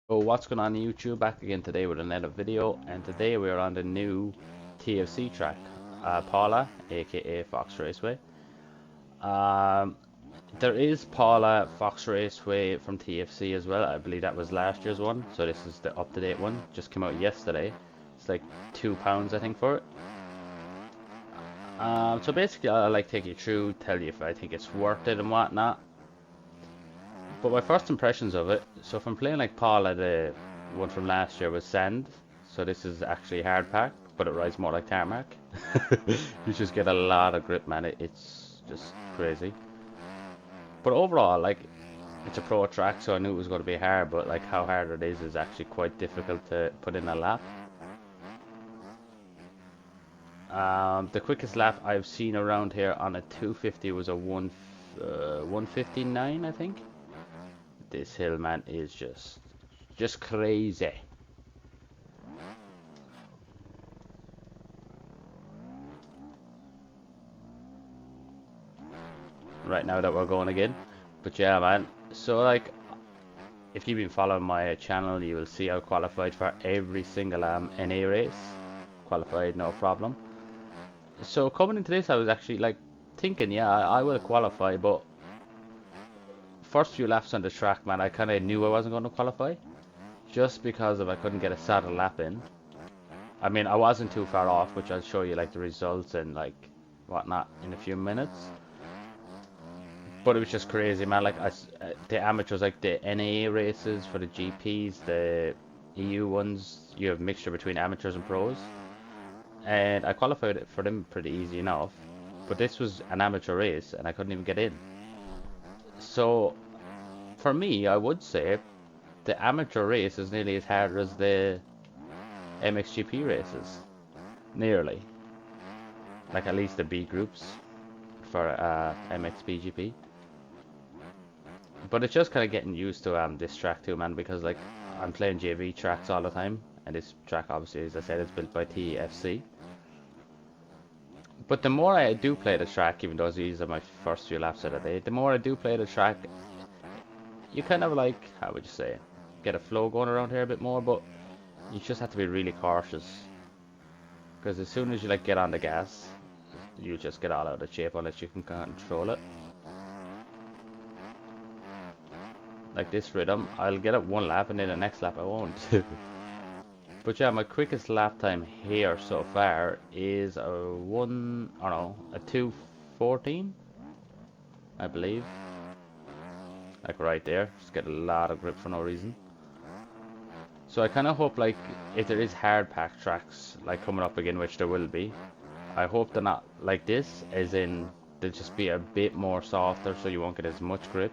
So what's going on YouTube? Back again today with another video, and today we're on the new TFC track, Paula, aka Fox Raceway. Um, there is Paula Fox Raceway from TFC as well. I believe that was last year's one, so this is the up-to-date one. Just came out yesterday. It's like £2 I think for it. So basically I'll like take you through, tell you if I think it's worth it and whatnot. But my first impressions of it, so if I'm playing like Paula, the one from last year was sand, so this is actually hard pack, but it rides more like tarmac. You just get a lot of grip, man. It's just crazy. But overall, like, it's a pro track, so I knew it was going to be hard, but like how hard it is actually quite difficult to put in a lap. The quickest lap I've seen around here on a 250 was a 159, I think. This hill, man, is just crazy. Right now that we're going again. But yeah, man. So like, if you've been following my channel, you will see I qualified for every single NA race. Qualified, no problem. So coming into this, I was actually like thinking, yeah, I will qualify, but first few laps on the track, man, I kind of knew I wasn't going to qualify, just because if I couldn't get a saddle lap in. I mean, I wasn't too far off, which I'll show you like the results and like whatnot in a few minutes. But it was just crazy, man. Like the amateurs, like the NA races for the GPs, the EU ones, you have mixture between amateurs and pros. And I qualified for them pretty easy enough. But this was an amateur race, and I couldn't even get in. So for me, I would say the amateur race is nearly as hard as the MXGP races, nearly. Like at least the B groups for MXBGP. But it's just kind of getting used to this track too, man, because like I'm playing JV tracks all the time, and this track obviously, as I said, is built by TFC. But the more I do play the track, even though these are my first few laps of the day, the more I do play the track, you kind of like, how would you say, get a flow going around here a bit more, but you just have to be really cautious. Because as soon as you like get on the gas, you just get all out of shape unless you can control it. Like this rhythm, I'll get it one lap and then the next lap I won't. But yeah, my quickest lap time here so far is a 2:14, I believe. Like right there, just get a lot of grip for no reason. So I kind of hope like if there is hard pack tracks like coming up again, which there will be, I hope they're not like this, as in they'll just be a bit more softer so you won't get as much grip.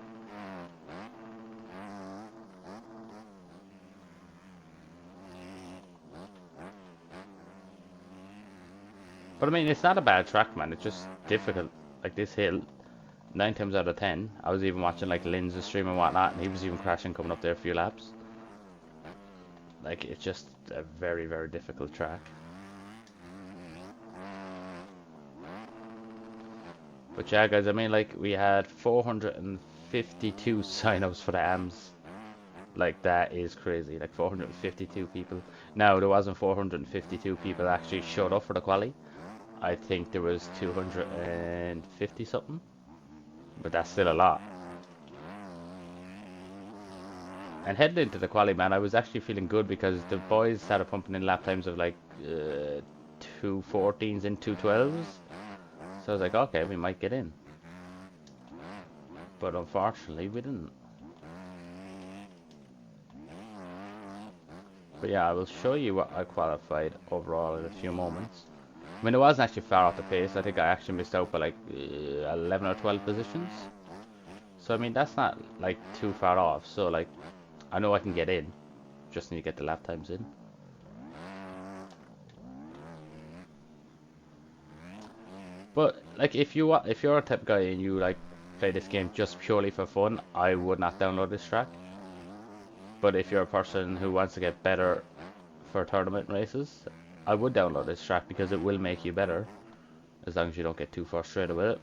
But I mean, it's not a bad track, man. It's just difficult. Like this hill, 9 times out of 10. I was even watching like Lynn's stream and whatnot, and he was even crashing coming up there a few laps. Like it's just a very, very difficult track. But yeah, guys, I mean, like we had 452 sign-ups for the AMs. Like that is crazy. Like 452 people. Now there wasn't 452 people actually showed up for the quali. I think there was 250 something, but that's still a lot. And heading into the quali, man, I was actually feeling good because the boys started pumping in lap times of like 2:14s and 2:12s. So I was like, okay, we might get in. But unfortunately, we didn't. But yeah, I will show you what I qualified overall in a few moments. I mean, it wasn't actually far off the pace. I think I actually missed out by like 11 or 12 positions. So I mean, that's not like too far off. So like, I know I can get in. Just need to get the lap times in. But like, if you're a type of guy and you like play this game just purely for fun, I would not download this track. But if you're a person who wants to get better for tournament races, I would download this track because it will make you better, as long as you don't get too frustrated with it.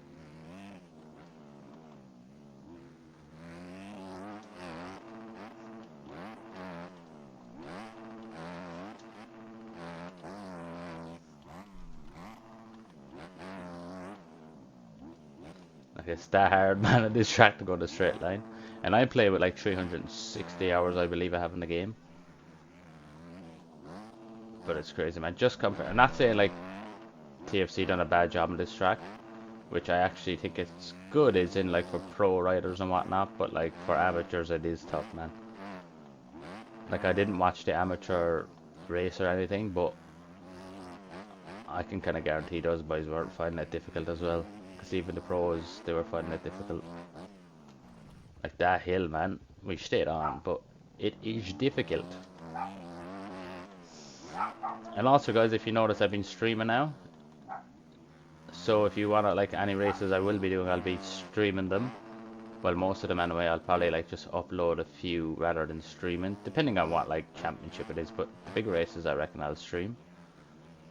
Like it's that hard, man, at this track to go the straight line. And I play with like 360 hours, I believe I have in the game. But it's crazy, man. Just compare. I'm not saying like TFC done a bad job on this track, which I actually think it's good, is in like for pro riders and whatnot, but like for amateurs it is tough, man. Like I didn't watch the amateur race or anything, but I can kind of guarantee those boys weren't finding it difficult as well. Because even the pros, they were finding it difficult. Like that hill, man, we stayed on, but it is difficult. And also, guys, if you notice, I've been streaming now. So if you want to, like, any races I will be doing, I'll be streaming them. Well, most of them anyway. I'll probably like just upload a few rather than streaming, depending on what like championship it is. But the big races, I reckon I'll stream.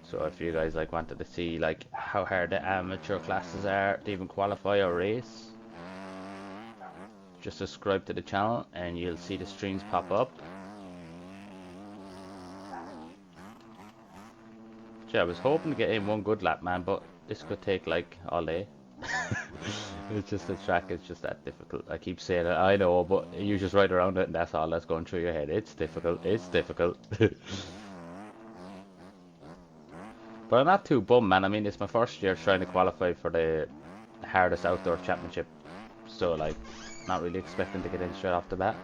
So if you guys like wanted to see like how hard the amateur classes are to even qualify or race, just subscribe to the channel and you'll see the streams pop up. Yeah, I was hoping to get in one good lap, man, but this could take like all day. It's just the track is just that difficult. I keep saying it, I know, but you just ride around it and that's all that's going through your head. It's difficult, it's difficult. But I'm not too bummed, man. I mean, it's my first year trying to qualify for the hardest outdoor championship. So, like, not really expecting to get in straight off the bat.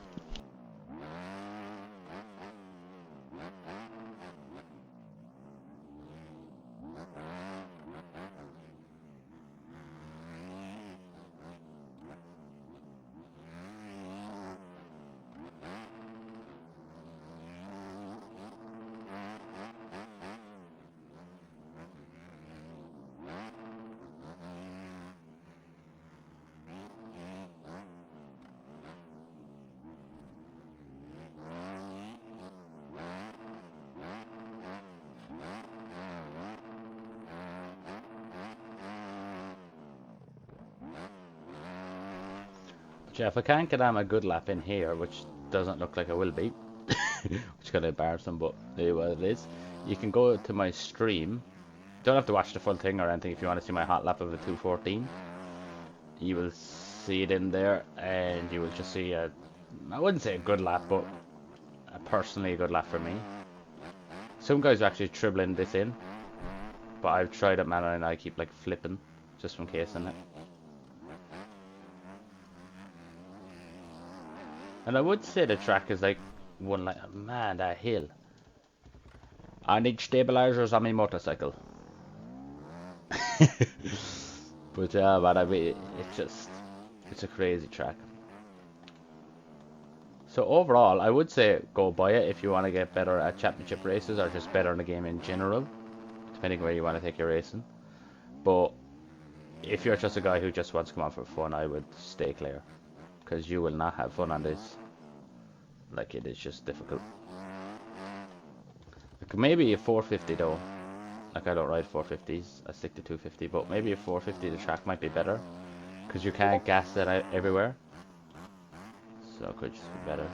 But yeah, if I can't get on a good lap in here, which doesn't look like I will be, which is kind of embarrassing, but it is what it is. You can go to my stream. Don't have to watch the full thing or anything if you want to see my hot lap of the 214. You will see it in there, and you will just see a, I wouldn't say a good lap, but personally a good lap for me. Some guys are actually dribbling this in, but I've tried it, man, and I keep like flipping just from casing it. And I would say the track is like one, like, man, that hill. I need stabilizers on my motorcycle. But yeah, man, I mean, it's a crazy track. So overall, I would say go buy it if you want to get better at championship races or just better in the game in general, depending where you want to take your racing. But if you're just a guy who just wants to come on for fun, I would stay clear, because you will not have fun on this. Like, it is just difficult. Like, maybe a 450 though. Like, I don't ride 450s, I stick to 250, but maybe a 450 the track might be better, because you can't gas it out everywhere. So it could just be better.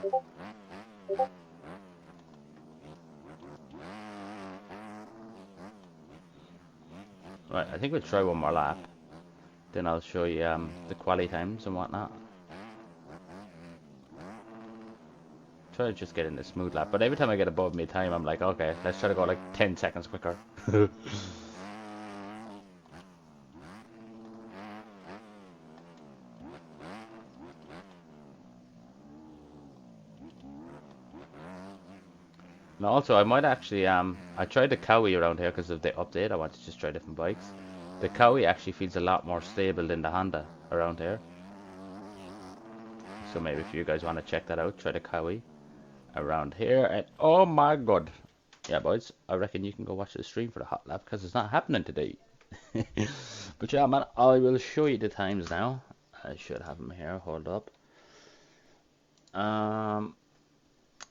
Right, I think we'll try one more lap. Then I'll show you the quali times and whatnot. Try to just get in the smooth lap, but every time I get above me time, I'm like, okay, let's try to go like 10 seconds quicker. And also, I might actually, I tried the Cowie around here because of the update. I want to just try different bikes. The Cowie actually feels a lot more stable than the Honda around here. So maybe if you guys want to check that out, try the Cowie around here. And oh my god. Yeah, boys, I reckon you can go watch the stream for the hot lap because it's not happening today. But yeah, man, I will show you the times now. I should have them here. Hold up.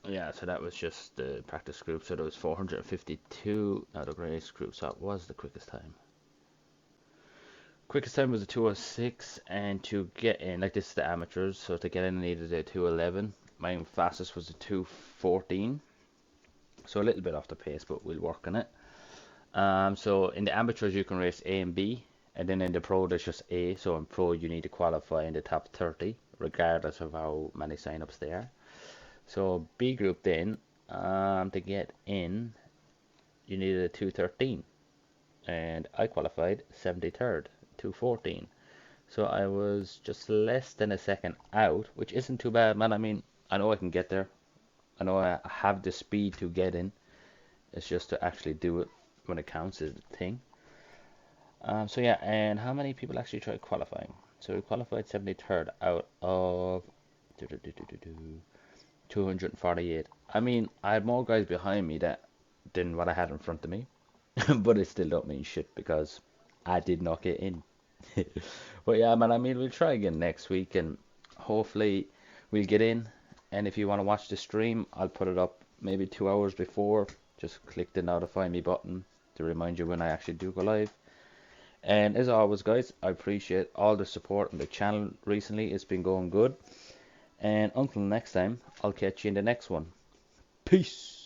Yeah, so that was just the practice group, so there was 452. Now the race group, so that was the quickest time. Quickest time was a 206, and to get in, like, this is the amateurs, so to get in I needed a 211. My fastest was a 214, so a little bit off the pace, but we'll work on it. So in the amateurs you can race A and B. And then in the pro, there's just A. So in pro, you need to qualify in the top 30, regardless of how many signups there are. So B group then, to get in, you needed a 213, and I qualified 73rd, 214. So I was just less than a second out, which isn't too bad, man. I mean, I know I can get there. I know I have the speed to get in. It's just to actually do it when it counts is the thing. So yeah, and how many people actually tried qualifying? So we qualified 73rd out of 248. I mean, I had more guys behind me than what I had in front of me, but it still don't mean shit because I did not get in. But yeah, man, I mean, we'll try again next week and hopefully we'll get in. And if you want to watch the stream, I'll put it up maybe 2 hours before. Just click the notify me button to remind you when I actually do go live. And as always, guys, I appreciate all the support on the channel recently. It's been going good. And until next time, I'll catch you in the next one. Peace.